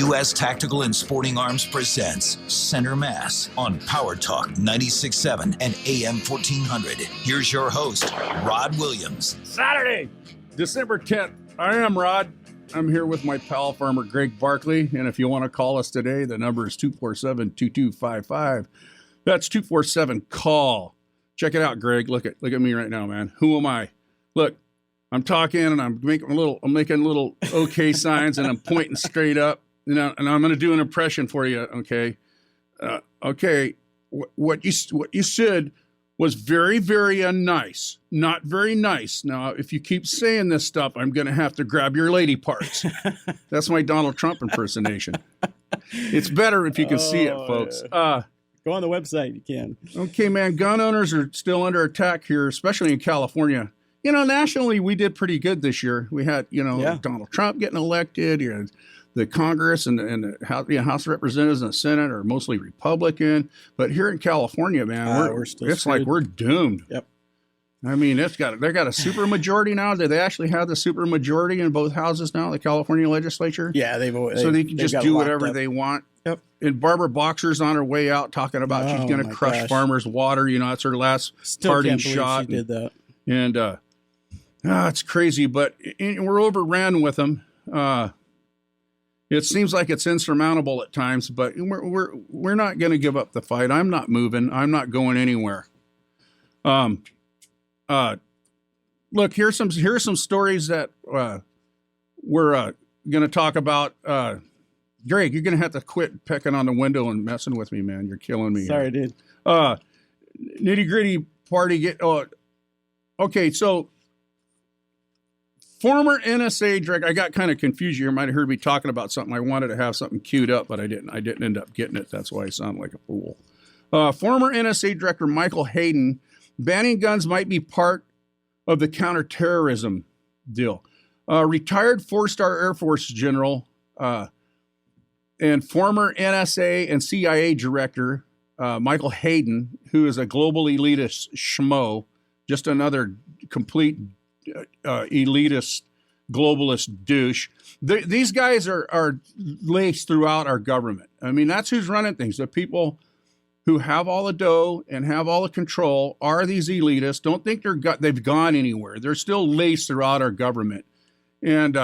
U.S. Tactical and Sporting Arms presents Cenmass on Power Talk 96.7 and AM 1400. Here's your host, Rod Williams. Saturday, December 10th. I am Rod. I'm here with my pal, Farmer Greg Barkley. And if you want to call us today, the number is 247-2255. That's 247-CALL. Check it out, Greg. Look at me right now, man. Who am I? Look, I'm talking and I'm making little okay signs and I'm pointing straight up. And I'm going to do an impression for you. Okay. What you said was very, very unnice. Not very nice. Now, if you keep saying this stuff, I'm going to have to grab your lady parts. That's my Donald Trump impersonation. It's better if you can see it, folks. Go on the website. You can. Okay, man. Gun owners are still under attack here, especially in California. You know, nationally, we did pretty good this year. We had, Donald Trump getting elected. You know, the Congress and the House of Representatives and the Senate are mostly Republican. But here in California, man, we're still it's like we're doomed. Yep. I mean, they got a super majority now. They actually have the super majority in both houses now, the California legislature. Yeah, they can just do whatever they want. Yep. And Barbara Boxer's on her way out talking about she's going to crush farmers' water. You know, that's her last parting shot. She did that. And it's crazy, but we're overran with them. It seems like it's insurmountable at times, but we're not going to give up the fight. I'm not moving. I'm not going anywhere. Look, here's some stories that we're going to talk about. Greg, you're going to have to quit pecking on the window and messing with me, man. You're killing me. Sorry, dude. Nitty gritty party. Okay, so former NSA director. I got kind of confused. You might have heard me talking about something. I wanted to have something queued up, but I didn't. I didn't end up getting it. That's why I sound like a fool. Former NSA director Michael Hayden, banning guns might be part of the counterterrorism deal. Retired four-star Air Force general and former NSA and CIA director Michael Hayden, who is a global elitist schmo, just another complete elitist, globalist douche. These guys are laced throughout our government. I mean, that's who's running things. The people who have all the dough and have all the control are these elitists. Don't think they've gone anywhere. They're still laced throughout our government. And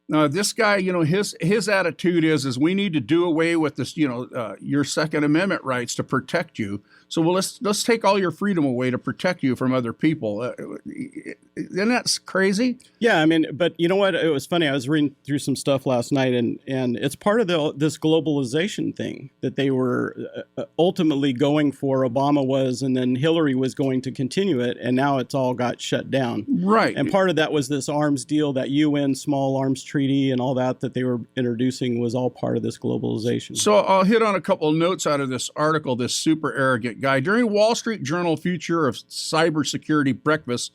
this guy, his attitude is we need to do away with this, your Second Amendment rights to protect you. So let's take all your freedom away to protect you from other people. Isn't that crazy? Yeah, I mean, but you know what? It was funny. I was reading through some stuff last night, and it's part of this globalization thing that they were ultimately going for. Obama was, and then Hillary was going to continue it, and now it's all got shut down. Right. And part of that was this arms deal, that UN small arms treaty, and all that they were introducing was all part of this globalization. So I'll hit on a couple of notes out of this article. This super arrogant guy during Wall Street Journal Future of Cybersecurity breakfast.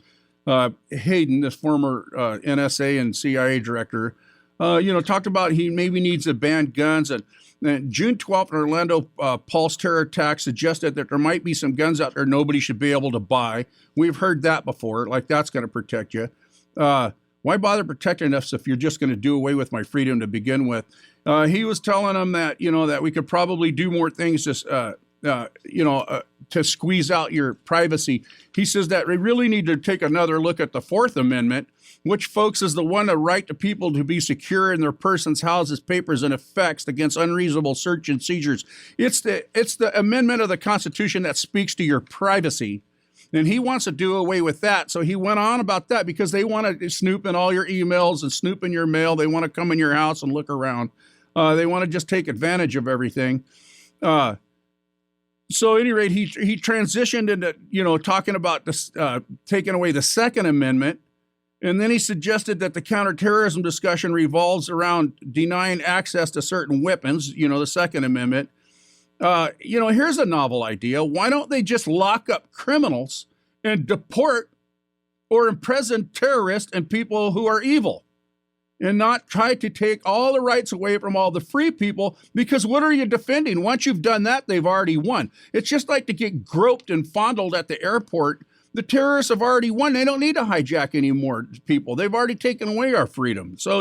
Hayden, this former NSA and CIA director, talked about he maybe needs to ban guns. And June 12th in Orlando, Pulse terror attack suggested that there might be some guns out there nobody should be able to buy. We've heard that before, like that's going to protect you. Why bother protecting us if you're just going to do away with my freedom to begin with? He was telling them that, that we could probably do more things to squeeze out your privacy. He says that we really need to take another look at the Fourth Amendment, which, folks, is the one that right to people to be secure in their persons, houses, papers, and effects against unreasonable search and seizures. It's the amendment of the Constitution that speaks to your privacy. And he wants to do away with that. So he went on about that because they want to snoop in all your emails and snoop in your mail. They want to come in your house and look around. They want to just take advantage of everything. So at any rate, he transitioned into, talking about this, taking away the Second Amendment. And then he suggested that the counterterrorism discussion revolves around denying access to certain weapons, the Second Amendment. Here's a novel idea. Why don't they just lock up criminals and deport or imprison terrorists and people who are evil? And not try to take all the rights away from all the free people, because what are you defending? Once you've done that, they've already won. It's just like to get groped and fondled at the airport. The terrorists have already won. They don't need to hijack any more people. They've already taken away our freedom. So,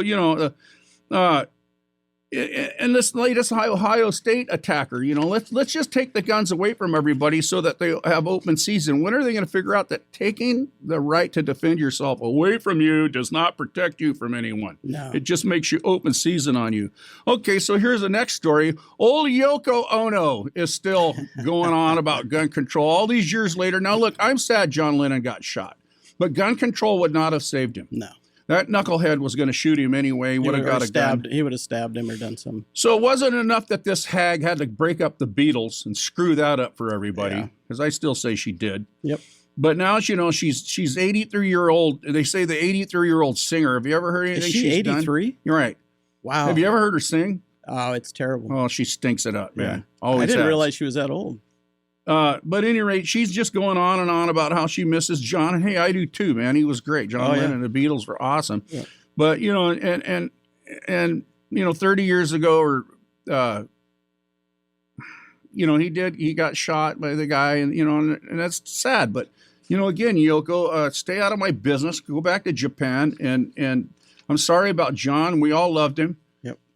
and this latest Ohio State attacker, let's just take the guns away from everybody so that they have open season. When are they going to figure out that taking the right to defend yourself away from you does not protect you from anyone? No. It just makes you open season on you. Okay, so here's the next story. Old Yoko Ono is still going on about gun control all these years later. Now, look, I'm sad John Lennon got shot, but gun control would not have saved him. No. That knucklehead was going to shoot him anyway. He would have got a gun. He would have stabbed him or done something. So it wasn't enough that this hag had to break up the Beatles and screw that up for everybody, because I still say she did. Yep. But now, she's 83-year-old. They say the 83-year-old singer. Have you ever heard anything she's done? Is she 83? You're right. Wow. Have you ever heard her sing? Oh, it's terrible. Oh, she stinks it up, man. Yeah. Always I didn't has. realize she was that old. But at any rate, she's just going on and on about how she misses John. And hey, I do too, man. He was great. John Lennon and the Beatles were awesome. Yeah. But, and 30 years ago, or, he got shot by the guy, and that's sad. But, again, Yoko, stay out of my business. Go back to Japan. And I'm sorry about John. We all loved him.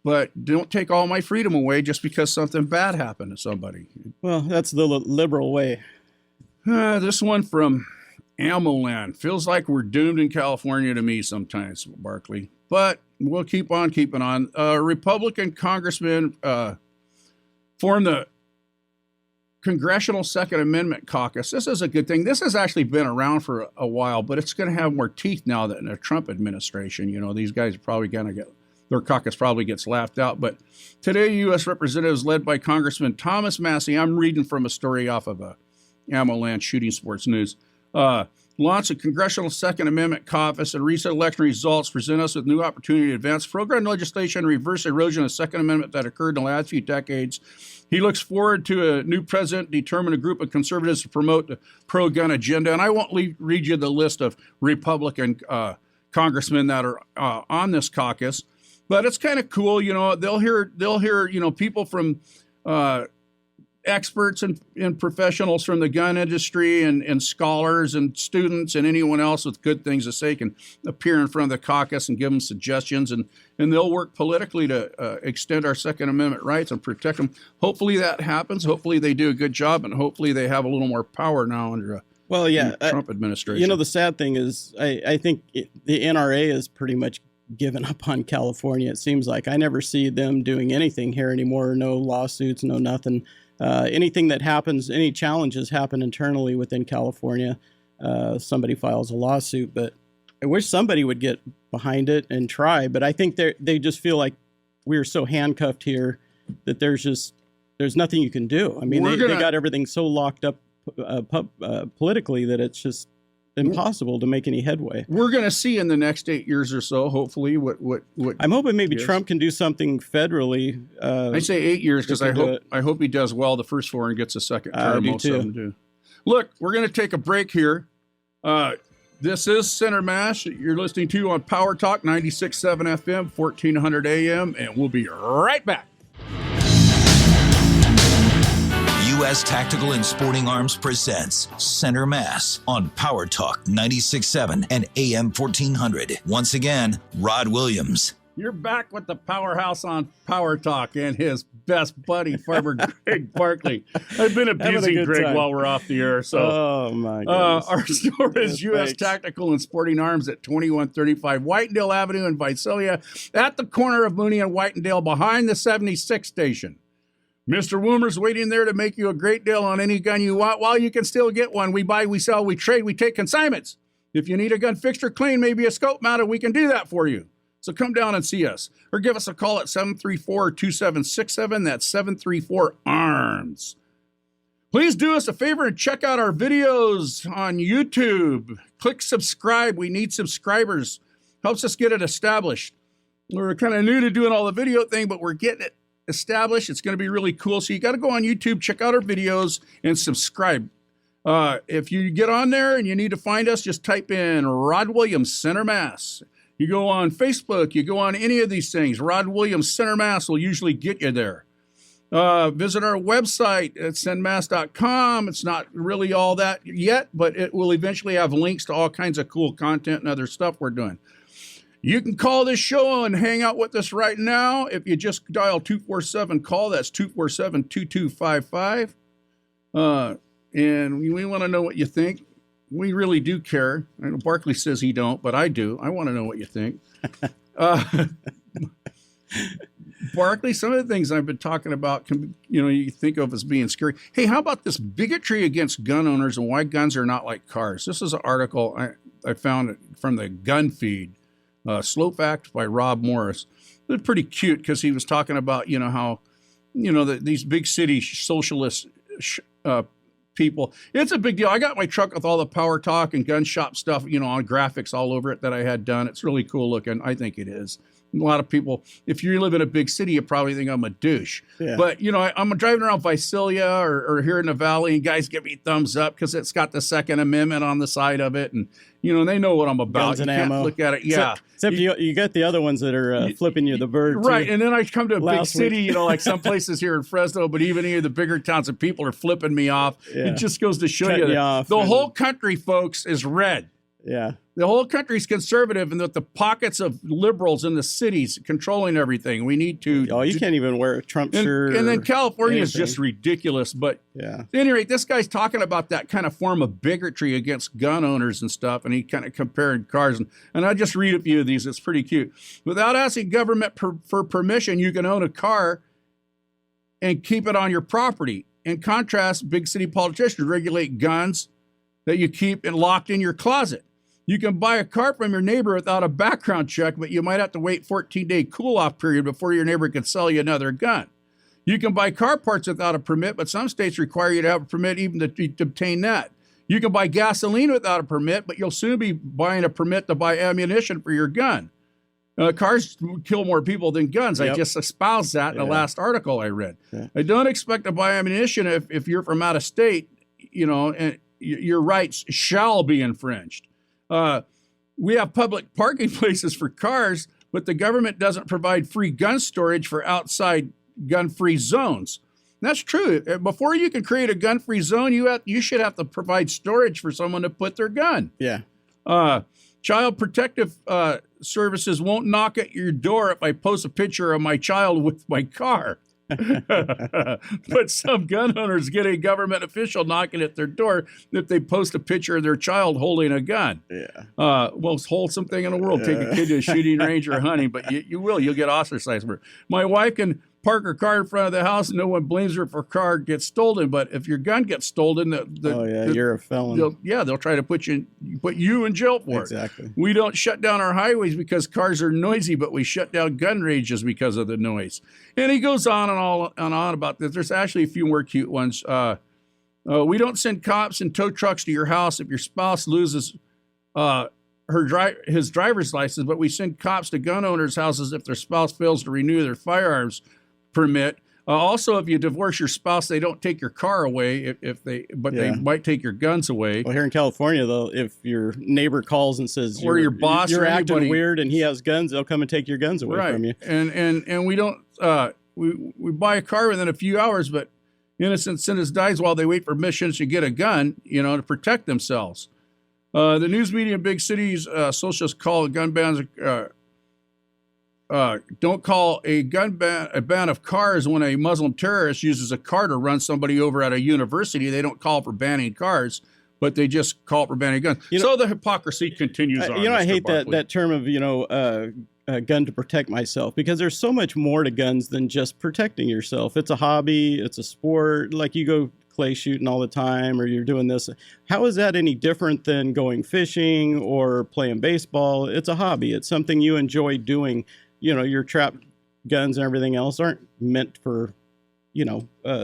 But don't take all my freedom away just because something bad happened to somebody. Well, that's the liberal way. This one from Ammoland. Feels like we're doomed in California to me sometimes, Barkley. But we'll keep on keeping on. Republican congressman formed the Congressional Second Amendment Caucus. This is a good thing. This has actually been around for a while, but it's going to have more teeth now that in the Trump administration. These guys are probably going to get... Their caucus probably gets laughed out. But today, U.S. representatives led by Congressman Thomas Massey, I'm reading from a story off of Ammoland Shooting Sports News, launched a Congressional Second Amendment Caucus, and recent election results present us with new opportunity to advance program legislation and reverse erosion of the Second Amendment that occurred in the last few decades. He looks forward to a new president determine a group of conservatives to promote the pro-gun agenda. And I won't read you the list of Republican congressmen that are on this caucus. But it's kind of cool, they'll hear, people from experts and professionals from the gun industry and scholars and students and anyone else with good things to say can appear in front of the caucus and give them suggestions, and they'll work politically to extend our Second Amendment rights and protect them. Hopefully that happens. Hopefully they do a good job, and hopefully they have a little more power now under the Trump administration. The sad thing is I think the NRA is pretty much given up on California. It seems like I never see them doing anything here anymore. No lawsuits, no nothing. Anything that happens, any challenges happen internally within California. Somebody files a lawsuit, but I wish somebody would get behind it and try. But I think they just feel like we're so handcuffed here that there's nothing you can do. I mean, they got everything so locked up politically that it's just impossible to make any headway. We're going to see in the next 8 years or so, hopefully, what I'm hoping maybe Trump can do something federally. I say 8 years because I hope he does well the first 4 and gets a second term. Most of them do. Look, we're going to take a break here. This is Cenmass. You're listening to on Power Talk 96.7 FM, 1400 AM, and we'll be right back. U.S. Tactical and Sporting Arms presents Cenmass on Power Talk 96.7 and AM 1400. Once again, Rod Williams. You're back with the powerhouse on Power Talk and his best buddy, Farmer Greg Barkley. I've been abusing Greg time while we're off the air. So, oh my goodness. Our store is U.S. Tactical and Sporting Arms at 2135 Whitendale Avenue in Visalia, at the corner of Mooney and Whitendale, behind the 76 station. Mr. Woomer's waiting there to make you a great deal on any gun you want. While you can still get one, we buy, we sell, we trade, we take consignments. If you need a gun fixed or clean, maybe a scope mounted, we can do that for you. So come down and see us, or give us a call at 734-2767. That's 734-ARMS. Please do us a favor and check out our videos on YouTube. Click subscribe. We need subscribers. Helps us get it established. We're kind of new to doing all the video thing, but we're getting it established. It's going to be really cool. So you got to go on YouTube, check out our videos, and subscribe. If you get on there and you need to find us, just type in Rod Williams Cenmass. You go on Facebook, you go on any of these things. Rod Williams Cenmass will usually get you there. Visit our website at cenmass.com. It's not really all that yet, but it will eventually have links to all kinds of cool content and other stuff we're doing. You can call this show and hang out with us right now. If you just dial 247-CALL, that's 247-2255. And we want to know what you think. We really do care. I know Barkley says he don't, but I do. I want to know what you think. Barkley, some of the things I've been talking about, you think of as being scary. Hey, how about this bigotry against gun owners and why guns are not like cars? This is an article I found from the Gun Feed, Slow Facts by Rob Morris. It was pretty cute because he was talking about, how, these big city socialist people. It's a big deal. I got my truck with all the Power Talk and gun shop stuff, on graphics all over it that I had done. It's really cool looking. I think it is. A lot of people, if you live in a big city, you probably think I'm a douche. Yeah. But, I'm driving around Visalia or here in the Valley, and guys give me thumbs up because it's got the Second Amendment on the side of it. And, they know what I'm about. Guns and you can't ammo. Look at it. Yeah. Except you got the other ones that are flipping you the bird. Right. Too. And then I come to a big city, like some places here in Fresno, but even here, the bigger towns, and people are flipping me off. Yeah. It just goes to show Cutting you that the whole country, folks, is red. Yeah. The whole country's conservative, and that the pockets of liberals in the cities controlling everything. We need to. Oh, you can't even wear a Trump shirt. And then California is just ridiculous. But yeah. At any rate, this guy's talking about that kind of form of bigotry against gun owners and stuff, and he kind of compared cars. And I just read a few of these. It's pretty cute. Without asking government for permission, you can own a car and keep it on your property. In contrast, big city politicians regulate guns that you keep locked in your closet. You can buy a car from your neighbor without a background check, but you might have to wait 14-day cool-off period before your neighbor can sell you another gun. You can buy car parts without a permit, but some states require you to have a permit even to obtain that. You can buy gasoline without a permit, but you'll soon be buying a permit to buy ammunition for your gun. Cars kill more people than guns. Yep. I just espoused that in the last article I read. Yeah. I don't expect to buy ammunition if you're from out of state, and your rights shall be infringed. We have public parking places for cars, but the government doesn't provide free gun storage for outside gun-free zones. That's true. Before you can create a gun-free zone, you should have to provide storage for someone to put their gun. Yeah. Child Protective Services won't knock at your door if I post a picture of my child with my car. But some gun owners get a government official knocking at their door if they post a picture of their child holding a gun. Yeah. Most wholesome thing in the world. Take a kid to a shooting range or hunting, but you'll get ostracized for it. My wife can park her car in front of the house and no one blames her if her car gets stolen. But if your gun gets stolen, you're a felon. They'll try to put you in jail for it. Exactly. We don't shut down our highways because cars are noisy, but we shut down gun ranges because of the noise. And he goes on and on about this. There's actually a few more cute ones. We don't send cops and tow trucks to your house if your spouse loses his driver's license, but we send cops to gun owners' houses if their spouse fails to renew their firearms permit. Also, if you divorce your spouse, they don't take your car away they might take your guns away. Well, here in California, though, if your neighbor calls and says your boss you're or acting anybody, weird and he has guns, they'll come and take your guns away from you. And we don't we buy a car within a few hours, but innocent citizens dies while they wait for missions to get a gun, to protect themselves. The news media in big cities, socialists call gun bans. Don't call a gun ban a ban of cars when a Muslim terrorist uses a car to run somebody over at a university. They don't call for banning cars, but they just call for banning guns. So the hypocrisy continues on. I hate that term of, a gun to protect myself, because there's so much more to guns than just protecting yourself. It's a hobby. It's a sport. Like you go clay shooting all the time, or you're doing this. How is that any different than going fishing or playing baseball? It's a hobby. It's something you enjoy doing. Your trap guns and everything else aren't meant for,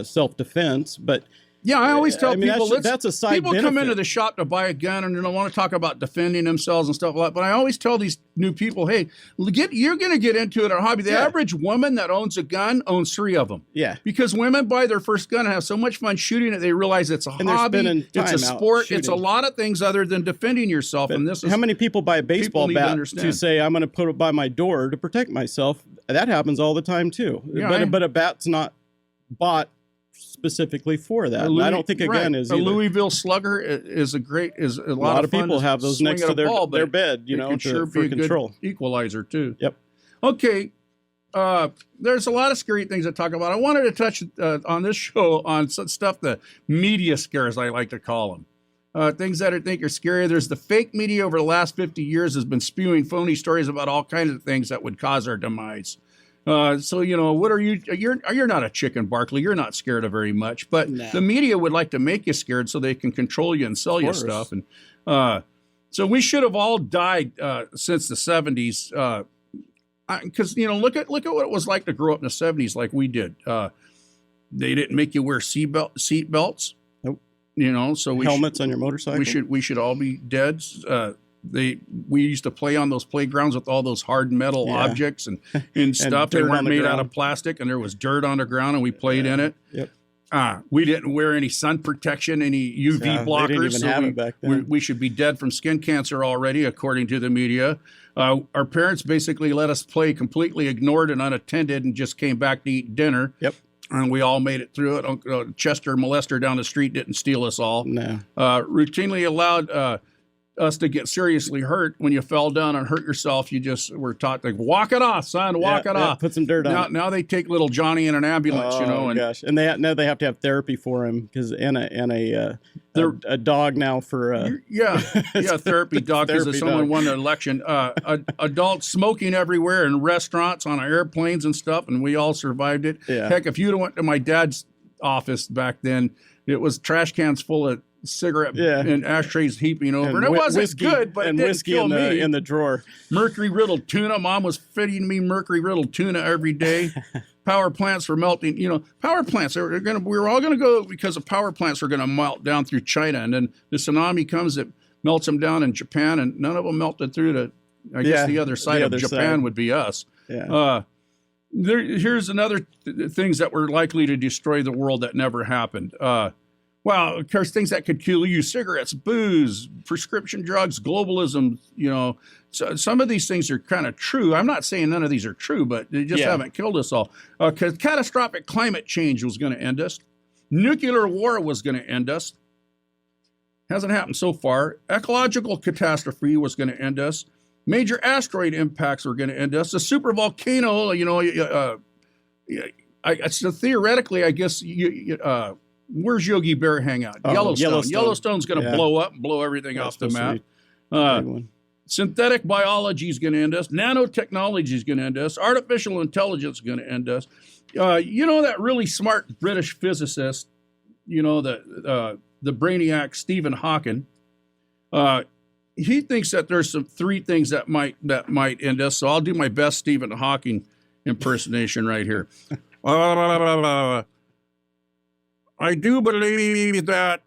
self-defense, but yeah, I always tell people that's a side people benefit. come into the shop to buy a gun and they don't want to talk about defending themselves and stuff like that. But I always tell these new people, hey, you're going to get into it, our hobby. The average woman that owns a gun owns 3 of them. Yeah. Because women buy their first gun and have so much fun shooting it, they realize it's a hobby, it's a sport, it's a lot of things other than defending yourself. But and this is how many people buy a baseball bat to say, I'm going to put it by my door to protect myself? That happens all the time too. Yeah, but a bat's not bought specifically for that. Louis, I don't think a gun is a either. Louisville Slugger is a a lot lot of of fun people have those next to their bed, you know, can sure for be a control. good equalizer too. Yep. Okay. There's a lot of scary things to talk about. I wanted to touch on this show on some stuff, the media scares, I like to call them. Things that I think are scary. There's the fake media over the last 50 years has been spewing phony stories about all kinds of things that would cause our demise. So, you know, what are you? You're not a chicken, Barkley. You're not scared of very much. But the media would like to make you scared so they can control you and sell you stuff. And so we should have all died since the 70s. Because, you know, look at what it was like to grow up in the 70s like we did. They didn't make you wear seat belts. You know, so helmets on your motorcycle. We should all be dead. We used to play on those playgrounds with all those hard metal objects and stuff. They weren't made out of plastic, and there was dirt on the ground, and we played in it. Yep. We didn't wear any sun protection, any UV blockers. They didn't even have it back then. We should be dead from skin cancer already, according to the media. Our parents basically let us play completely ignored and unattended, and just came back to eat dinner. Yep. And we all made it through it. Chester molester down the street didn't steal us all. No. Routinely allowed us to get seriously hurt. When you fell down and hurt yourself, you just were taught to walk it off, son, walk it off. Put some dirt on it. Now they take little Johnny in an ambulance, you know. And gosh. And now they have to have therapy for him because a dog now for therapy dog because someone won the election. Adults smoking everywhere in restaurants, on airplanes and stuff, and we all survived it. Yeah. Heck, if you'd went to my dad's office back then, it was trash cans full of cigarette and ashtrays heaping over, and it wasn't whiskey, good, but and it didn't whiskey kill me. in the drawer. Mercury riddled tuna. Mom was feeding me mercury riddled tuna every day. Power plants were melting. You know, power plants. We were all going to go because the power plants were going to melt down through China, and then the tsunami comes that melts them down in Japan, and none of them melted through to. I guess the other side of Japan would be us. Yeah. Here's another things that were likely to destroy the world that never happened. Well, of course, things that could kill you: cigarettes, booze, prescription drugs, globalism. You know, so some of these things are kind of true. I'm not saying none of these are true, but they just haven't killed us all. Catastrophic climate change was going to end us. Nuclear war was going to end us. Hasn't happened so far. Ecological catastrophe was going to end us. Major asteroid impacts were going to end us. A super volcano, you know, so theoretically, I guess where's Yogi Bear hang out? Yellowstone. Yellowstone's going to blow up and blow everything off the map. Synthetic biology is going to end us. Nanotechnology is going to end us. Artificial intelligence is going to end us. You know that really smart British physicist, you know, the brainiac Stephen Hawking. He thinks that there's three things that might end us. So I'll do my best Stephen Hawking impersonation right here. I do believe that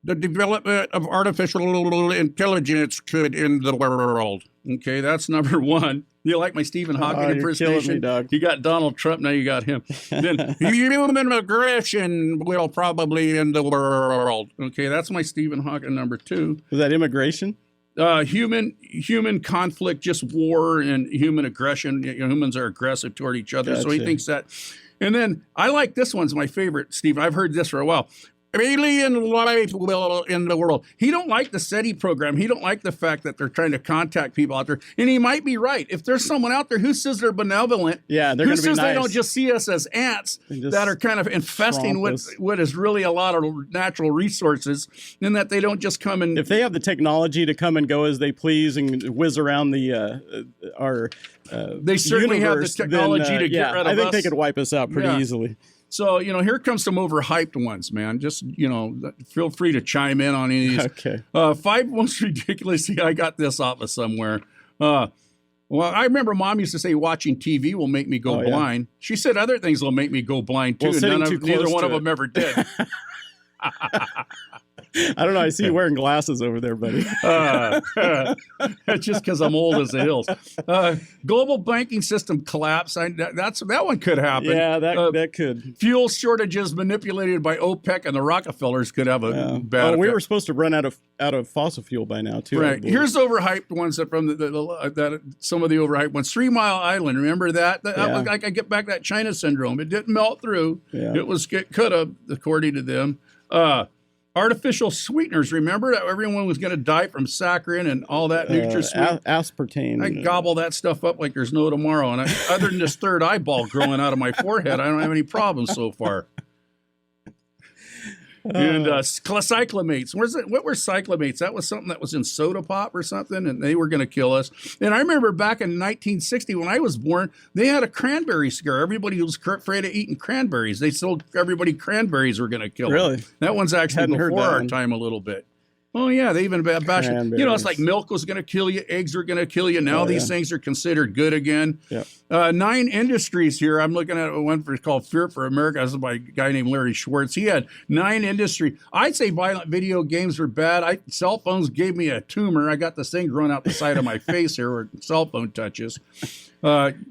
the development of artificial intelligence could end the world. Okay, that's number one. You like my Stephen Hawking impersonation? You're killing me, Doug. You got Donald Trump, now you got him. Then human aggression will probably end the world. Okay, that's my Stephen Hawking number two. Was that immigration? Human conflict, just war and human aggression. You know, humans are aggressive toward each other. Gotcha. So he thinks that. And then I like this one's my favorite, Steve. I've heard this for a while. Alien life will end the world. He don't like the SETI program. He don't like the fact that they're trying to contact people out there. And he might be right. If there's someone out there who says they're benevolent, they're going to be nice. Who says they don't just see us as ants that are kind of infesting what is really a lot of natural resources, and that they don't just come and... If they have the technology to come and go as they please and whiz around our they certainly universe, have the technology to get rid of us. I think they could wipe us out pretty easily. So, you know, here comes some overhyped ones, man. Just, you know, feel free to chime in on any of these. Okay. 5 most ridiculous. I got this off of somewhere. Well, I remember Mom used to say watching TV will make me go blind. She said other things will make me go blind, too. Well, Neither one of them ever did. I don't know. I see you wearing glasses over there, buddy. That's just because I'm old as the hills. Global banking system collapse. That one could happen. Yeah, that could. Fuel shortages manipulated by OPEC and the Rockefellers could have a bad. We effect. were supposed to run out of fossil fuel by now too. Right. Here's overhyped ones that from some of the overhyped ones. 3 Mile Island. Remember that? That was like I get back that China syndrome. It didn't melt through. Yeah. It could have, according to them. Artificial sweeteners. Remember that everyone was going to die from saccharin and all that NutraSweet? Aspartame. I gobble that stuff up like there's no tomorrow. And other than this third eyeball growing out of my forehead, I don't have any problems so far. And cyclamates. What were cyclamates? That was something that was in soda pop or something, and they were going to kill us. And I remember back in 1960 when I was born, they had a cranberry scare. Everybody was afraid of eating cranberries. They told everybody cranberries were going to kill them. Really? That one's actually before our time a little bit. Oh, yeah, they even bashed it. You know, it's like milk was going to kill you, eggs were going to kill you. Now these things are considered good again. Yep. 9 industries here. I'm looking at one called Fear for America. This is by a guy named Larry Schwartz. He had 9 industries. I'd say violent video games were bad. Cell phones gave me a tumor. I got this thing growing out the side of my face here where cell phone touches.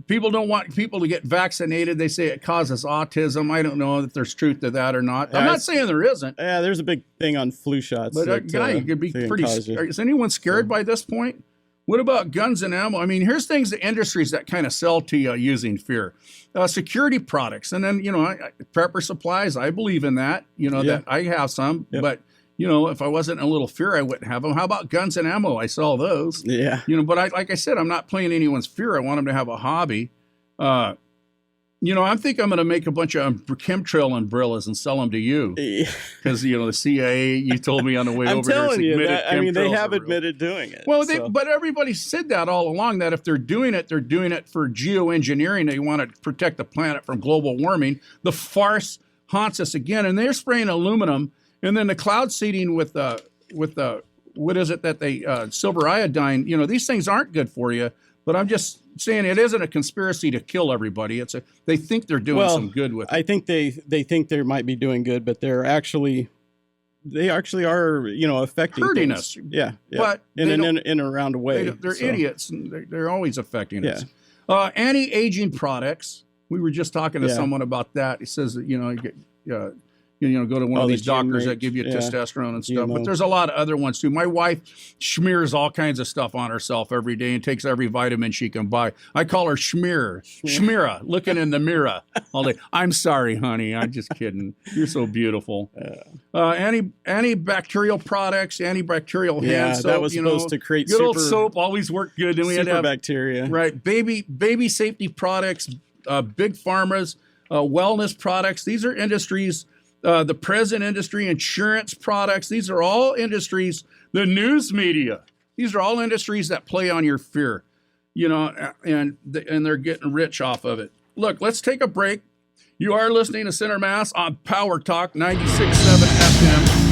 People don't want people to get vaccinated. They say it causes autism. I don't know if there's truth to that or not. I'm not saying there isn't. Yeah, there's a big thing on flu shots. But you could be pretty. Is anyone scared by this point? What about guns and ammo? I mean, here's things, the industries that kind of sell to you using fear. Security products. And then, prepper supplies. I believe in that. That I have some. Yep. But, if I wasn't in a little fear, I wouldn't have them. How about guns and ammo? I sell those. Yeah. But like I said, I'm not playing anyone's fear. I want them to have a hobby. I think I'm going to make a bunch of chemtrail umbrellas and sell them to you. Because, the CIA, you told me on the way over there. I'm telling you, they have admitted doing it. Well, but everybody said that all along, that if they're doing it for geoengineering. They want to protect the planet from global warming. The farce haunts us again. And they're spraying aluminum. And then the cloud seeding with what is it that they, silver iodine. These things aren't good for you. But I'm just saying it isn't a conspiracy to kill everybody. They think they're doing some good with it. I think they think they might be doing good, but they actually are, affecting hurting things. us. Yeah. But in and around a way. They're idiots, and they're always affecting us. Anti-aging products. We were just talking to someone about that. He says that go to one of these doctors that give you testosterone and stuff. But there's a lot of other ones too. My wife smears all kinds of stuff on herself every day and takes every vitamin she can buy. I call her Schmira, looking in the mirror all day. I'm sorry, honey. I'm just kidding. You're so beautiful. Antibacterial products, antibacterial hand soap. That was supposed to create good old soap. Always worked good. Then we had to have bacteria. Right. Baby safety products, big pharmas, wellness products. These are industries. The present industry, insurance products, these are all industries, the news media, these are all industries that play on your fear, and they're getting rich off of it. Look, let's take a break. You are listening to Cenmass on Power Talk 96.7 FM.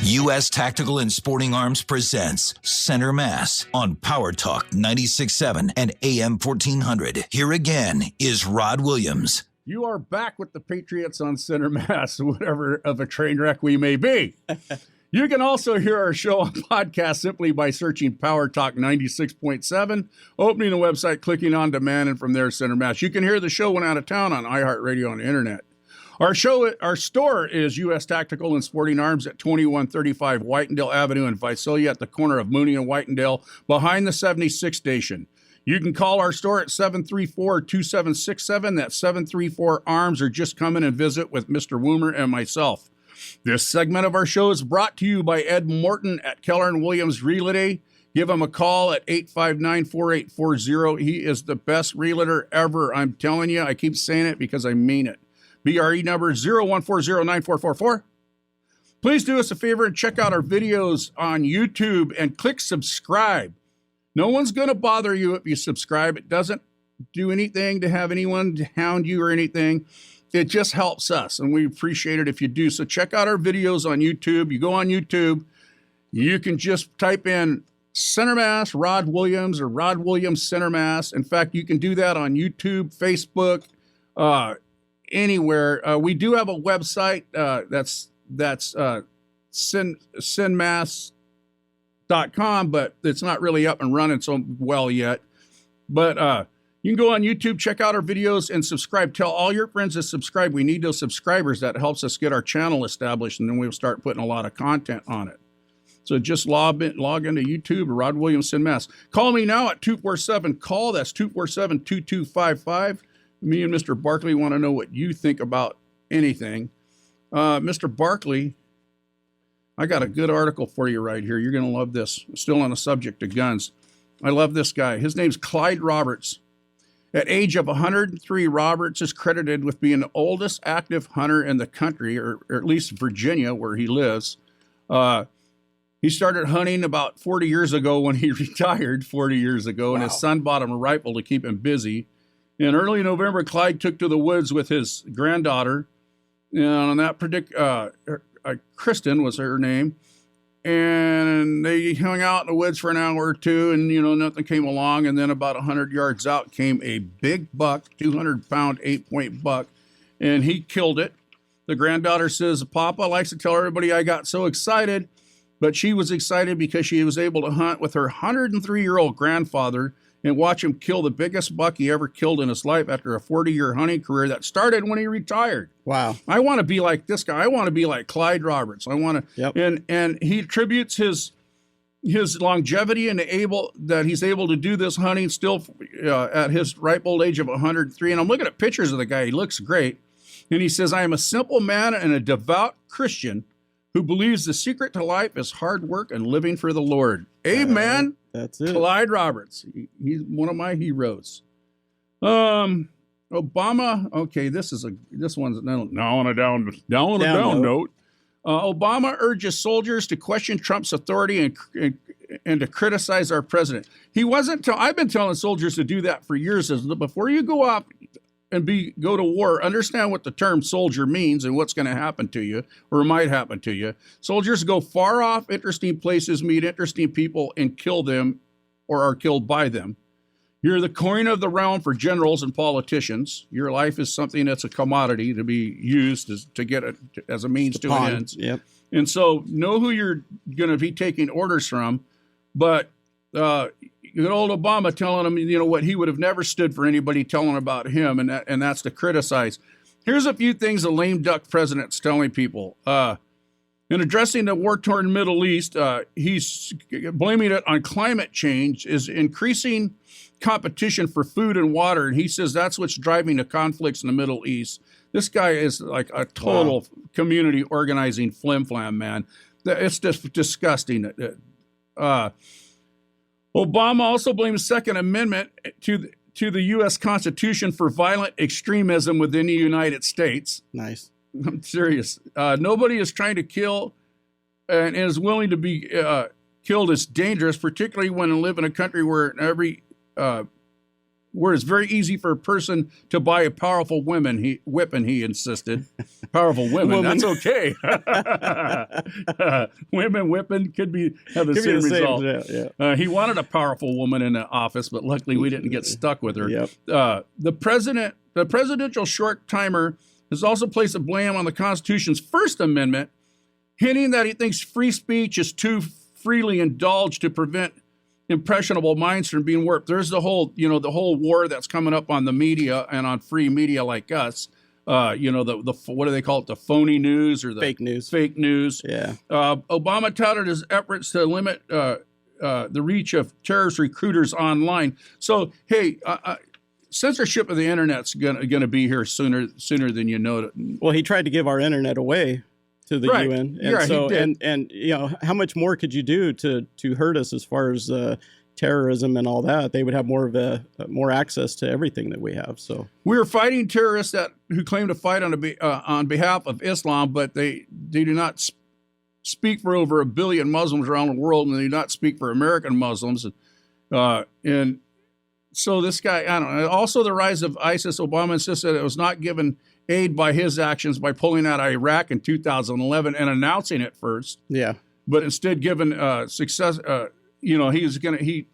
U.S. Tactical and Sporting Arms presents Cenmass on Power Talk 96.7 and AM 1400. Here again is Rod Williams. You are back with the Patriots on Cenmass, whatever of a train wreck we may be. You can also hear our show on podcast simply by searching Power Talk 96.7, opening the website, clicking on demand, and from there, Cenmass. You can hear the show when out of town on iHeartRadio on the internet. Our store is U.S. Tactical and Sporting Arms at 2135 Whitendale Avenue in Visalia at the corner of Mooney and Whitendale, behind the 76 station. You can call our store at 734-2767. That's 734-ARMS, or just come in and visit with Mr. Woomer and myself. This segment of our show is brought to you by Ed Morton at Keller & Williams Realty. Give him a call at 859-4840. He is the best realtor ever. I'm telling you, I keep saying it because I mean it. BRE number 01409444. Please do us a favor and check out our videos on YouTube and click subscribe. No one's going to bother you if you subscribe. It doesn't do anything to have anyone hound you or anything. It just helps us, and we appreciate it if you do. So check out our videos on YouTube. You go on YouTube, you can just type in Cenmass Rod Williams or Rod Williams Cenmass. In fact, you can do that on YouTube, Facebook, anywhere. We do have a website that's Cenmass.com, but it's not really up and running so well yet. But you can go on YouTube, check out our videos, and subscribe. Tell all your friends to subscribe. We need those subscribers. That helps us get our channel established, and then we'll start putting a lot of content on it. So just log into YouTube, Rod Williams Cenmass. Call me now at 247-CALL. That's 247-2255. Me and Mr. Barkley want to know what you think about anything. Mr. Barkley, I got a good article for you right here. You're going to love this. Still on the subject of guns. I love this guy. His name's Clyde Roberts. At age of 103, Roberts is credited with being the oldest active hunter in the country, or at least Virginia, where he lives. He started hunting about 40 years ago when he retired 40 years ago, and his son bought him a rifle to keep him busy. In early November, Clyde took to the woods with his granddaughter, and on that Kristen was her name, and they hung out in the woods for an hour or two, and, nothing came along, and then about 100 yards out came a big buck, 200-pound, 8-point buck, and he killed it. The granddaughter says, Papa likes to tell everybody I got so excited, but she was excited because she was able to hunt with her 103-year-old grandfather and watch him kill the biggest buck he ever killed in his life after a 40-year hunting career that started when he retired. Wow. I want to be like this guy. I want to be like Clyde Roberts. I want to, and he attributes his longevity and that he's able to do this hunting still at his ripe old age of 103. And I'm looking at pictures of the guy. He looks great. And he says, I am a simple man and a devout Christian who believes the secret to life is hard work and living for the Lord. Amen. That's it. Clyde Roberts. He's one of my heroes. Obama. Okay, this one's now on a down note. Obama urges soldiers to question Trump's authority and to criticize our president. He wasn't. I've been telling soldiers to do that for years. Before you go off and go to war, understand what the term soldier means and what's going to happen to you or might happen to you. Soldiers go far off interesting places, meet interesting people, and kill them or are killed by them. You're the coin of the realm for generals and politicians. Your life is something that's a commodity to be used to get it as a means to an end. Yep. And so know who you're going to be taking orders from. But good old Obama telling him, what he would have never stood for anybody telling about him, and that's to criticize. Here's a few things the lame duck president's telling people. In addressing the war-torn Middle East, he's blaming it on climate change, is increasing competition for food and water, and he says that's what's driving the conflicts in the Middle East. This guy is like a total community organizing flim-flam, man. It's just disgusting. Obama also blames Second Amendment to the U.S. Constitution for violent extremism within the United States. Nice. I'm serious. Nobody is trying to kill and is willing to be killed is dangerous, particularly when you live in a country where where it's very easy for a person to buy a powerful weapon, he insisted. Powerful women, that's okay. Women whipping have the same result. Yeah. He wanted a powerful woman in the office, but luckily we didn't get stuck with her. Yep. The presidential short timer has also placed the blame on the Constitution's First Amendment, hinting that he thinks free speech is too freely indulged to prevent impressionable minds from being warped. There's the whole war that's coming up on the media and on free media like us. The what do they call it? The phony news or the fake news. Fake news. Yeah. Obama touted his efforts to limit the reach of terrorist recruiters online. So, hey, censorship of the internet's gonna be here sooner than you know. Well, he tried to give our internet away to the UN, and so and how much more could you do to hurt us as far as terrorism and all that? They would have more access to everything that we have. So we're fighting terrorists who claim to fight on behalf of Islam, but they do not speak for over 1 billion Muslims around the world, and they do not speak for American Muslims, and so this guy, I don't know. Also, the rise of ISIS. Obama insisted it was not given aid by his actions by pulling out Iraq in 2011 and announcing it first. Yeah. But instead given success, he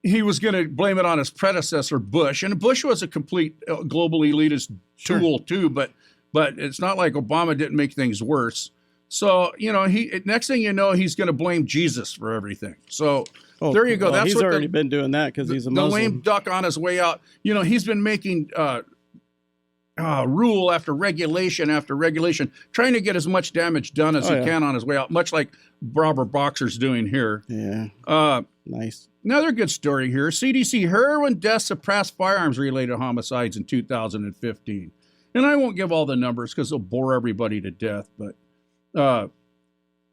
he was going to blame it on his predecessor, Bush. And Bush was a complete global elitist tool, too. But it's not like Obama didn't make things worse. So, next thing you know, he's going to blame Jesus for everything. So there you go. Well, he's already been doing that because he's a Muslim. The lame duck on his way out. He's been making rule after regulation after regulation, trying to get as much damage done as he can on his way out, much like Robert Boxer's doing here. Yeah. Nice. Another good story here. CDC heroin deaths surpassed firearms-related homicides in 2015. And I won't give all the numbers because they'll bore everybody to death, but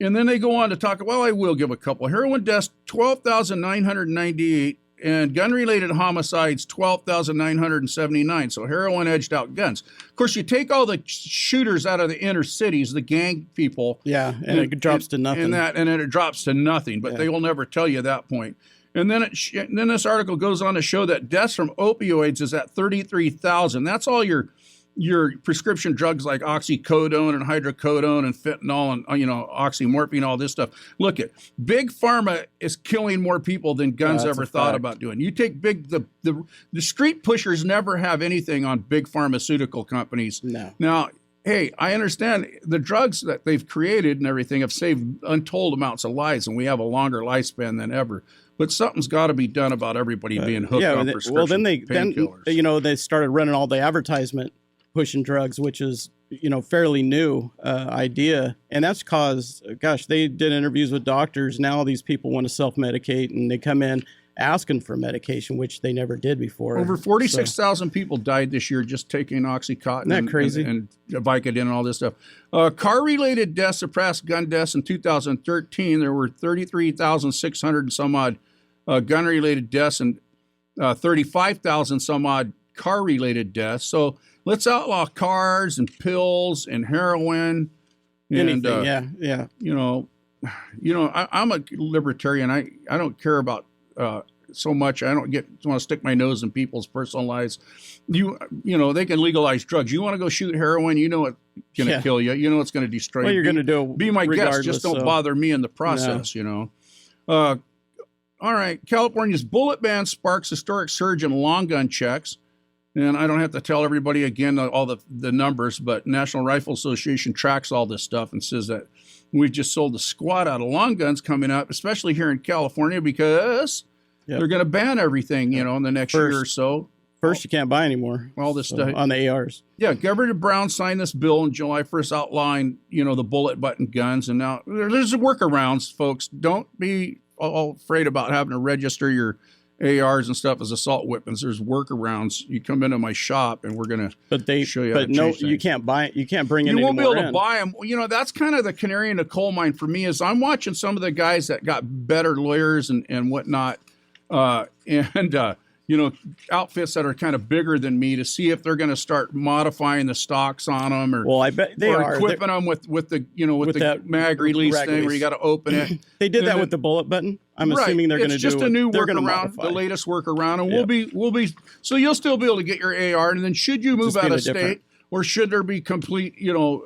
and then they go on to talk, I will give a couple. Heroin deaths, 12,998, and gun-related homicides, 12,979. So heroin edged out guns. Of course, you take all the shooters out of the inner cities, the gang people. Yeah, and it drops to nothing. And then it drops to nothing, but they will never tell you that point. And then then this article goes on to show that deaths from opioids is at 33,000. That's all your prescription drugs like oxycodone and hydrocodone and fentanyl and oxymorphine, all this stuff. Look, big pharma is killing more people than guns ever thought about doing. You take the street pushers never have anything on big pharmaceutical companies. No. Now, hey, I understand the drugs that they've created and everything have saved untold amounts of lives, and we have a longer lifespan than ever. But something's got to be done about everybody being hooked on prescription painkillers. They started running all the advertisement pushing drugs, which is, fairly new idea. And that's caused, they did interviews with doctors. Now these people want to self-medicate, and they come in asking for medication, which they never did before. Over 46,000 people died this year just taking Oxycontin. Isn't that crazy? And Vicodin and all this stuff. Car-related deaths surpassed gun deaths in 2013. There were 33,600 and some odd gun-related deaths and 35,000 some odd car-related deaths. So let's outlaw cars and pills and heroin. Anything, I'm a libertarian. I don't care about so much. I don't want to stick my nose in people's personal lives. They can legalize drugs. You want to go shoot heroin, it's going to kill you. It's going to destroy you. Well, you're going to do be my guest. Just don't bother me in the process, All right. California's bullet ban sparks historic surge in long gun checks. And I don't have to tell everybody again all the numbers, but National Rifle Association tracks all this stuff and says that we've just sold a squat out of long guns coming up, especially here in California, because they're going to ban everything, in the next year or so. First, you can't buy anymore. All this stuff on the ARs. Yeah, Governor Brown signed this bill on July 1st outlawing, the bullet button guns. And now there's workarounds, folks. Don't be all afraid about having to register your ARs and stuff as assault weapons. There's workarounds. You come into my shop and we're going to show you. But no, you can't buy it. You can't bring it. You won't be able to buy them. That's kind of the canary in the coal mine for me. Is I'm watching some of the guys that got better lawyers and whatnot, outfits that are kind of bigger than me to see if they're going to start modifying the stocks on them, or I bet they are equipping them with the mag release thing where you got to open it. They did that with the bullet button. I'm assuming they're going to do just a new workaround, the latest workaround, and we'll be so you'll still be able to get your AR, and then should you move out of state or should there be complete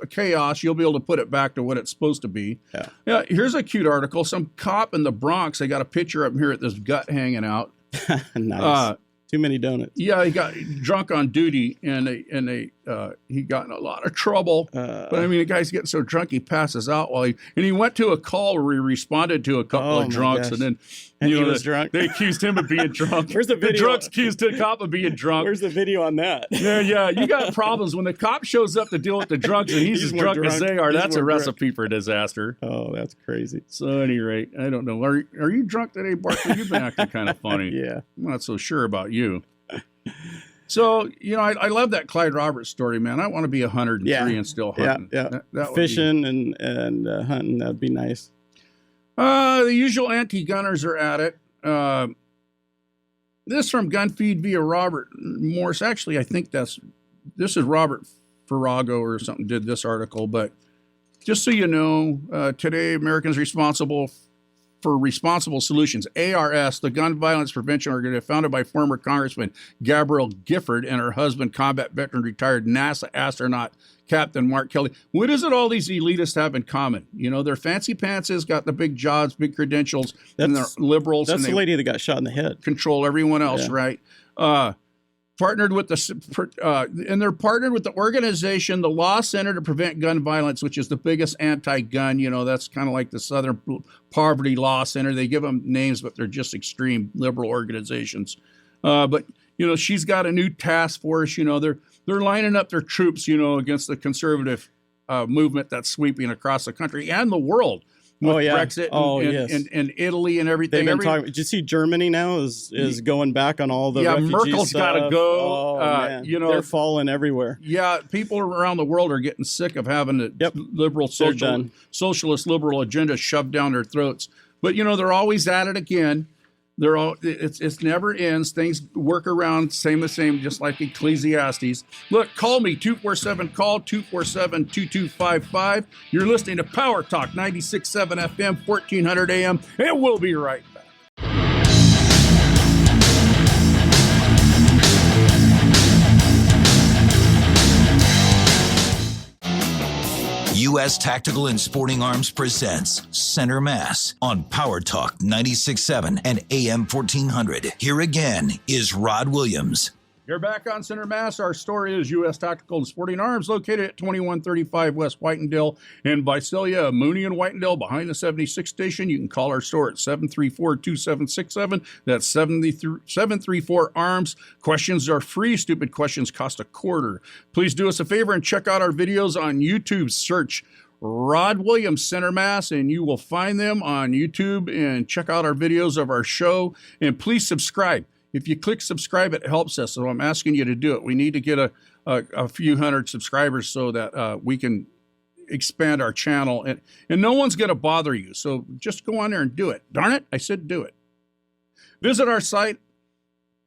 chaos, you'll be able to put it back to what it's supposed to be. Yeah. Here's a cute article. Some cop in the Bronx. They got a picture up here at this gut hanging out. Nice. Too many donuts. Yeah, he got drunk on duty, and he got in a lot of trouble. But the guy's getting so drunk he passes out he went to a call where he responded to a couple of drunks, and then he was drunk. They accused him of being drunk. Where's the video? The drunks accused the cop of being drunk. Where's the video on that? Yeah. You got problems when the cop shows up to deal with the drunks, and he's as drunk as they are. That's a recipe for disaster. Oh, that's crazy. So, at any rate, I don't know. Are you drunk today, Barkley? You've been acting kind of funny. Yeah, I'm not so sure about you. So, I love that Clyde Roberts story, man. I want to be 103 and still hunting. Yeah. That fishing and hunting, that'd be nice. The usual anti-gunners are at it. This from Gun Feed via Robert Morse. Actually, I think this is Robert Farrago or something did this article. But just so you know, today Americans responsible for Responsible Solutions, ARS, the gun violence prevention organization founded by former Congressman Gabrielle Gifford and her husband, combat veteran, retired NASA astronaut Captain Mark Kelly. What is it all these elitists have in common? You know, they're fancy pantses, got the big jobs, big credentials, and they're liberals. That's and the lady that got shot in the head. Control everyone else, right? Partnered with and they're partnered with the organization, the Law Center to Prevent Gun Violence, which is the biggest anti-gun. You know, that's kind of like the Southern Poverty Law Center. They give them names, but they're just extreme liberal organizations. But you know, she's got a new task force. You know, they're lining up their troops, you know, against the conservative movement that's sweeping across the country and the world. With Brexit and Italy and everything. They've been talking. Did you see Germany now is going back on all the refugee Merkel's got to go. Oh, you know, they're falling everywhere. Yeah, people around the world are getting sick of having the liberal socialist liberal agenda shoved down their throats. But you know, they're always at it again. It's never ends. Things work around same, just like Ecclesiastes. Look, call me 247-CALL 247-2255. You're listening to Power Talk 96.7 FM 1400 AM, and we'll be right back. U.S. Tactical and Sporting Arms presents Cenmass on Power Talk 96.7 and AM 1400. Here again is Rod Williams. You're back on Cenmass. Our store is U.S. Tactical and Sporting Arms, located at 2135 West Whitendale in Visalia, Mooney and Whitendale, behind the 76 station. You can call our store at 734-2767. That's 734-ARMS. Questions are free. Stupid questions cost $0.25. Please do us a favor and check out our videos on YouTube. Search Rod Williams Cenmass, and you will find them on YouTube. And check out our videos of our show. And please subscribe. If you click subscribe, it helps us. So I'm asking you to do it. We need to get a few hundred subscribers so that we can expand our channel. And no one's going to bother you. So just go on there and do it. Darn it, I said do it. Visit our site,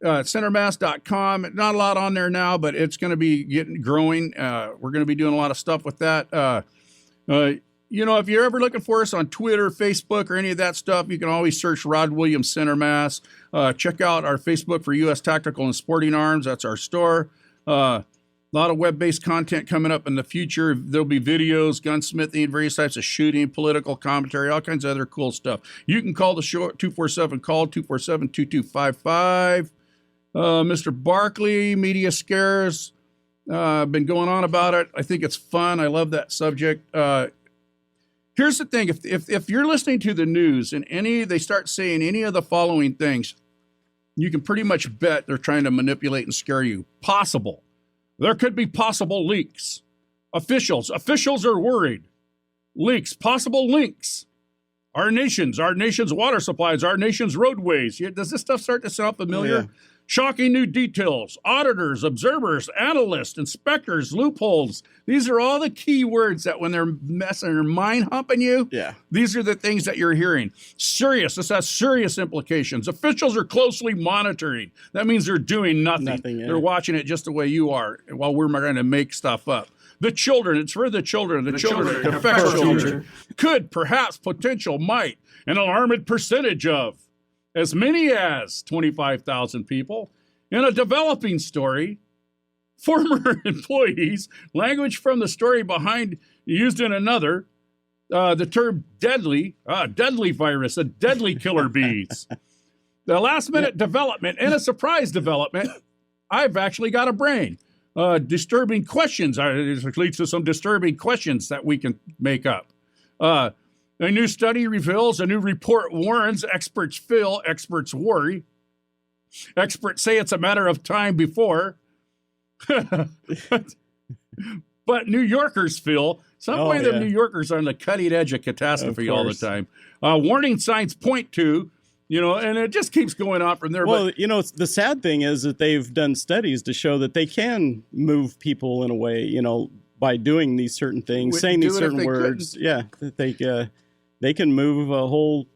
Cenmass.com. Not a lot on there now, but it's going to be growing. We're going to be doing a lot of stuff with that. You know, if you're ever looking for us on Twitter, Facebook, or any of that stuff, you can always search Rod Williams Cenmass. Check out our Facebook for U.S. Tactical and Sporting Arms. That's our store. A lot of web-based content coming up in the future. There'll be videos, gunsmithing, various types of shooting, political commentary, all kinds of other cool stuff. You can call the show at 247-CALL 247-2255. Mr. Barkley, media scares. Been going on about it. I think it's fun. I love that subject. Here's the thing. If you're listening to the news and they start saying any of the following things, you can pretty much bet they're trying to manipulate and scare you. Possible. There could be possible leaks. Officials are worried. Leaks, possible links. Our nation's water supplies, our nation's roadways. Does this stuff start to sound familiar? Yeah. Shocking new details, auditors, observers, analysts, inspectors, loopholes. These are all the key words that when they're messing or mind humping you, these are the things that you're hearing. Serious, this has serious implications. Officials are closely monitoring. That means they're doing nothing. They're watching it just the way you are while we're going to make stuff up. The children, it's for the children. The children, affect children. Could, perhaps, potential, might, an alarming percentage of. As many as 25,000 people. In a developing story, former employees, language from the story behind used in another, the term deadly virus, a deadly killer bees. The last minute development and a surprise development, I've actually got a brain. Disturbing questions. It leads to some disturbing questions that we can make up. A new study reveals, a new report warns, experts feel, experts worry. Experts say it's a matter of time before. But New Yorkers feel, the New Yorkers are on the cutting edge of catastrophe all the time. Warning signs point to, and it just keeps going on from there. Well, the sad thing is that they've done studies to show that they can move people in a way, by doing these certain things, saying these certain words. Yeah, that they can move a whole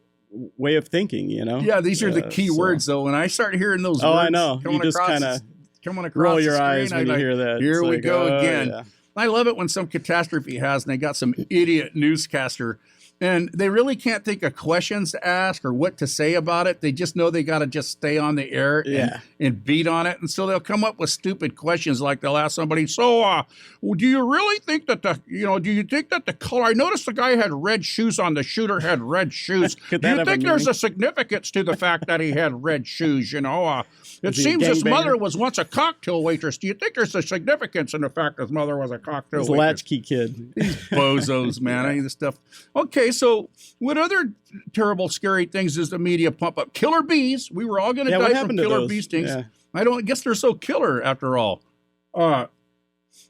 way of thinking, Yeah, these are the key words, though. When I start hearing those words, I know. You just kind of roll your eyes when you hear that. Here we go again. Yeah. I love it when some catastrophe has, and they got some idiot newscaster And they really can't think of questions to ask or what to say about it. They just know they got to just stay on the air and beat on it. And so they'll come up with stupid questions like they'll ask somebody, so do you really think that do you think that the color, I noticed the guy had red shoes on, the shooter had red shoes. Do you think there's a significance to the fact that he had red shoes? It seems his mother was once a cocktail waitress. Do you think there's a significance in the fact his mother was a cocktail waitress? He's a latchkey kid. These bozos, man. I need this stuff. Okay, so what other terrible, scary things does the media pump up? Killer bees. We were all going to die from killer bee stings. Yeah. I guess they're so killer after all.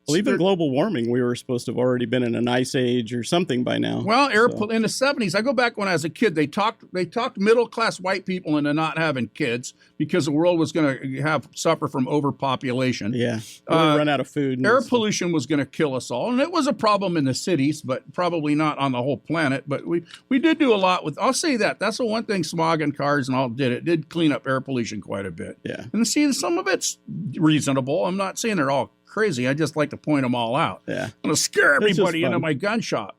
Well, even global warming, we were supposed to have already been in an ice age or something by now. Well, in the 70s, I go back when I was a kid, they talked middle-class white people into not having kids because the world was going to suffer from overpopulation. Yeah, run out of food. Air pollution was going to kill us all, and it was a problem in the cities, but probably not on the whole planet. But we did do a lot with, I'll say that's the one thing smog and cars and all did. It did clean up air pollution quite a bit. Yeah. And see, some of it's reasonable. I'm not saying they're all crazy. I just like to point them all out. Yeah. I'm going to scare everybody into my gun shop.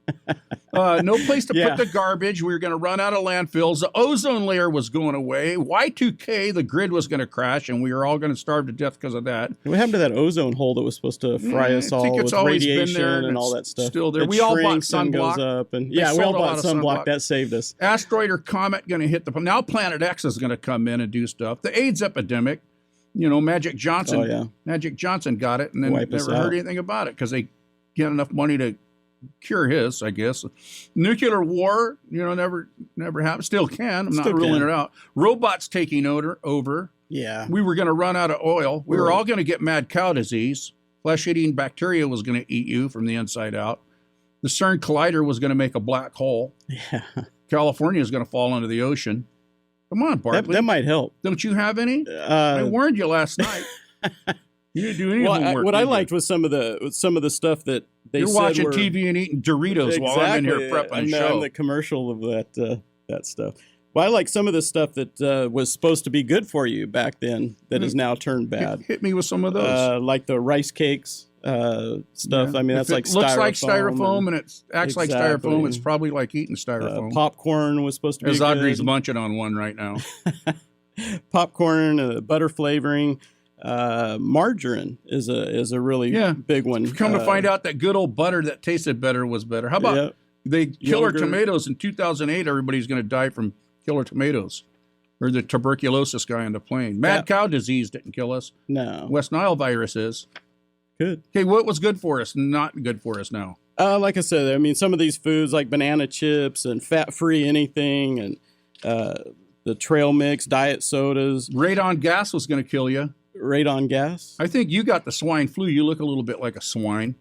No place to put the garbage. We were going to run out of landfills. The ozone layer was going away. Y2K, the grid was going to crash, and we were all going to starve to death because of that. What happened to that ozone hole that was supposed to fry us all with radiation and all that stuff? Still there. We all bought sunblock. Goes up and, we all bought sunblock. That saved us. Asteroid or comet going to hit now Planet X is going to come in and do stuff. The AIDS epidemic. Magic Johnson. Oh, yeah. Magic Johnson got it, and then never heard anything about it because they get enough money to cure his, I guess. Nuclear war, never happened. Still can. I'm not ruling it out. Robots taking over. Yeah. We were going to run out of oil. We were all going to get mad cow disease. Flesh-eating bacteria was going to eat you from the inside out. The CERN collider was going to make a black hole. Yeah. California is going to fall into the ocean. Come on, Bartley. That might help. Don't you have any? I warned you last night. You didn't do any homework. What I liked was some of the stuff that You're watching TV and eating Doritos while I'm in here prepping a show. I'm the commercial of that stuff. Well, I like some of the stuff that was supposed to be good for you back then that is now turned bad. Hit me with some of those. Like the rice cakes stuff. Yeah. I mean, that's like styrofoam. Looks like styrofoam and it acts like styrofoam. It's probably like eating styrofoam. Popcorn was supposed to be good. Audrey's munching on one right now. Popcorn, butter flavoring. Margarine is a really big one. Come to find out that good old butter that tasted better was better. How about they killer tomatoes in 2008? Everybody's going to die from killer tomatoes, or the tuberculosis guy on the plane. Mad cow disease didn't kill us. No. West Nile virus is. Good. Okay, what was good for us? Not good for us now. Like I said, I mean, some of these foods like banana chips and fat-free anything, and the trail mix, diet sodas. Radon gas was going to kill you. Radon gas? I think you got the swine flu. You look a little bit like a swine.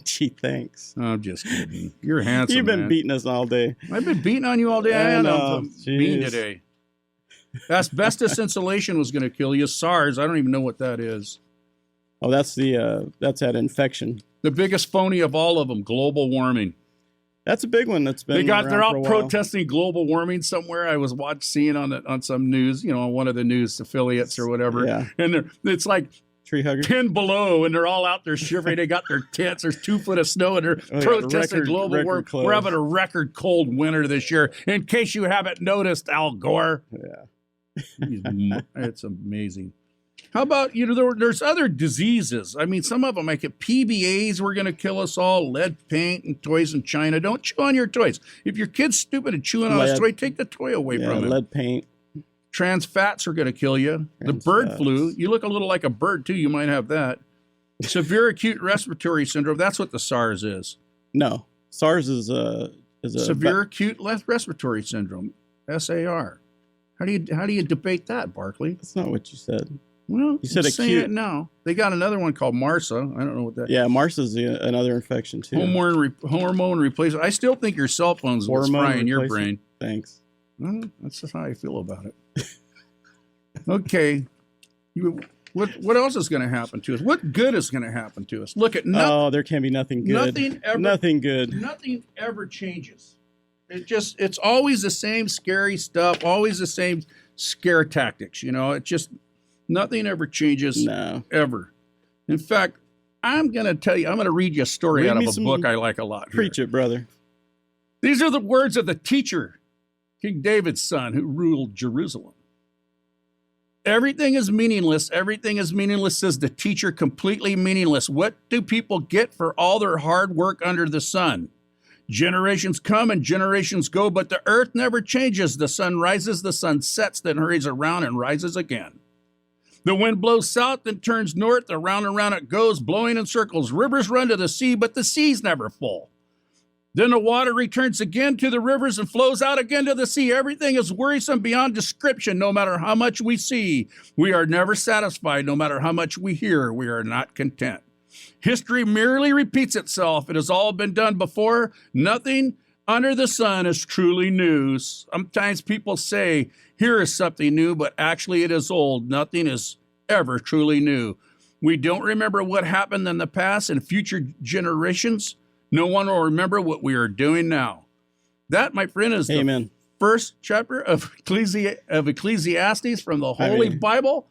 Gee, thanks. I'm just kidding. You're handsome. You've been beating us all day. I've been beating on you all day. I know. I'm mean today. Asbestos insulation was going to kill you. SARS. I don't even know what that is. Oh, that's that infection. The biggest phony of all of them, global warming. That's a big one. They're out protesting global warming somewhere. I was seeing on some news, on one of the news affiliates or whatever. Yeah. And it's like tree huggers 10 below, and they're all out there shivering. They got their tents. There's 2 foot of snow, and they're protesting global warming. We're having a record cold winter this year. In case you haven't noticed, Al Gore. Yeah. It's amazing. How about, there's other diseases. I mean, some of them, like PBAs were going to kill us all, lead paint and toys in China. Don't chew on your toys. If your kid's stupid and chewing on his toy, take the toy away from him. Lead paint. Trans fats are going to kill you. The bird flu. You look a little like a bird, too. You might have that. Severe acute respiratory syndrome. That's what the SARS is. No. SARS is a severe acute respiratory syndrome. SAR. How do you debate that, Barkley? That's not what you said. Well, you said acute. No, they got another one called MRSA. I don't know what that. Yeah, MRSA's another infection too. Hormone replacement. I still think your cell phone's what's frying your brain. Thanks. Well, that's just how I feel about it. Okay, what else is going to happen to us? What good is going to happen to us? Look at there can be nothing good. Nothing good. Nothing ever changes. It's always the same scary stuff. Always the same scare tactics. It just. Nothing ever changes, ever. In fact, I'm going to read you a story out of a book I like a lot. Preach it, brother. These are the words of the teacher, King David's son, who ruled Jerusalem. Everything is meaningless. Everything is meaningless, says the teacher, completely meaningless. What do people get for all their hard work under the sun? Generations come and generations go, but the earth never changes. The sun rises, the sun sets, then hurries around and rises again. The wind blows south and turns north. Around and around it goes, blowing in circles. Rivers run to the sea, but the sea's never full. Then the water returns again to the rivers and flows out again to the sea. Everything is wearisome beyond description, no matter how much we see. We are never satisfied, no matter how much we hear. We are not content. History merely repeats itself. It has all been done before. Nothing under the sun is truly new. Sometimes people say, here is something new, but actually it is old. Nothing is ever truly new. We don't remember what happened in the past, and future generations, no one will remember what we are doing now. That, my friend, is Amen. The first chapter of Ecclesiastes from the Holy Bible.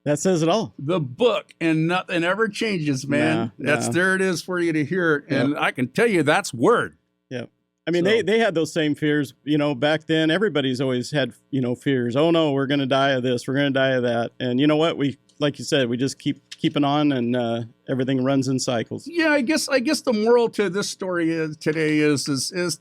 That says it all. The book, and nothing ever changes, man. There it is for you to hear. And I can tell you that's word. Yeah. I mean, they had those same fears, back then. Everybody's always had, fears. Oh no, we're going to die of this. We're going to die of that. And you know what? Like you said, we just keeping on, and everything runs in cycles. Yeah, I guess the moral to this story today is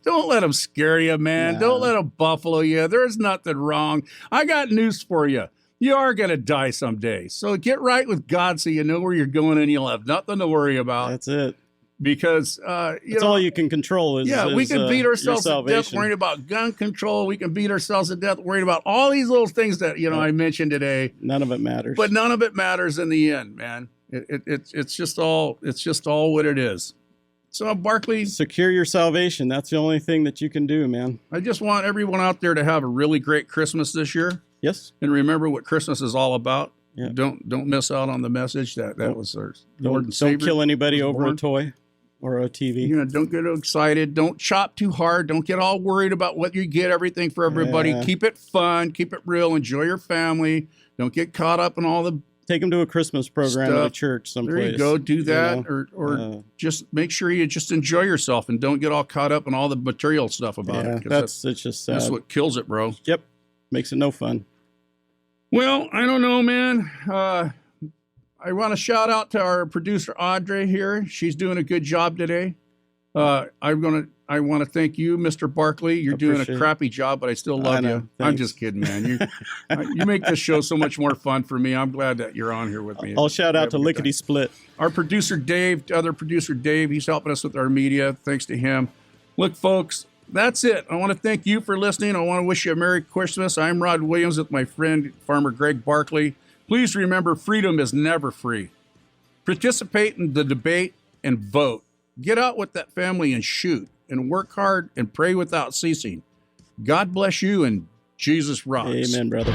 don't let them scare you, man. Don't let them buffalo you. There's nothing wrong. I got news for you. You are going to die someday. So get right with God so you know where you're going and you'll have nothing to worry about. That's it. Because, that's all you can control is we can beat ourselves to death worrying about gun control. We can beat ourselves to death worrying about all these little things that, I mentioned today. None of it matters. But none of it matters in the end, man. It's just all what it is. So, Barkley, secure your salvation. That's the only thing that you can do, man. I just want everyone out there to have a really great Christmas this year. Yes. And remember what Christmas is all about. Yeah. Don't miss out on the message that was our Lord and Savior. Don't kill anybody over a toy or a TV. Don't get excited. Don't chop too hard. Don't get all worried about what you get, everything for everybody. Yeah. Keep it fun. Keep it real. Enjoy your family. Don't get caught up in all the Take them to a Christmas program at a church someplace. There you go. Do that. Or just make sure you just enjoy yourself and don't get all caught up in all the material stuff about it. It's just sad. That's what kills it, bro. Yep. Makes it no fun. Well, I don't know, man. I want to shout out to our producer, Audrey, here. She's doing a good job today. I want to thank you, Mr. Barkley. You're doing a crappy job, but I still love you. Thanks. I'm just kidding, man. You make this show so much more fun for me. I'm glad that you're on here with me. I'll shout out to Lickety Split. Our producer, Dave, other producer, Dave, he's helping us with our media. Thanks to him. Look, folks, that's it. I want to thank you for listening. I want to wish you a Merry Christmas. I'm Rod Williams with my friend, Farmer Greg Barkley. Please remember, freedom is never free. Participate in the debate and vote. Get out with that family and shoot. And work hard and pray without ceasing. God bless you, and Jesus rocks. Amen, brother.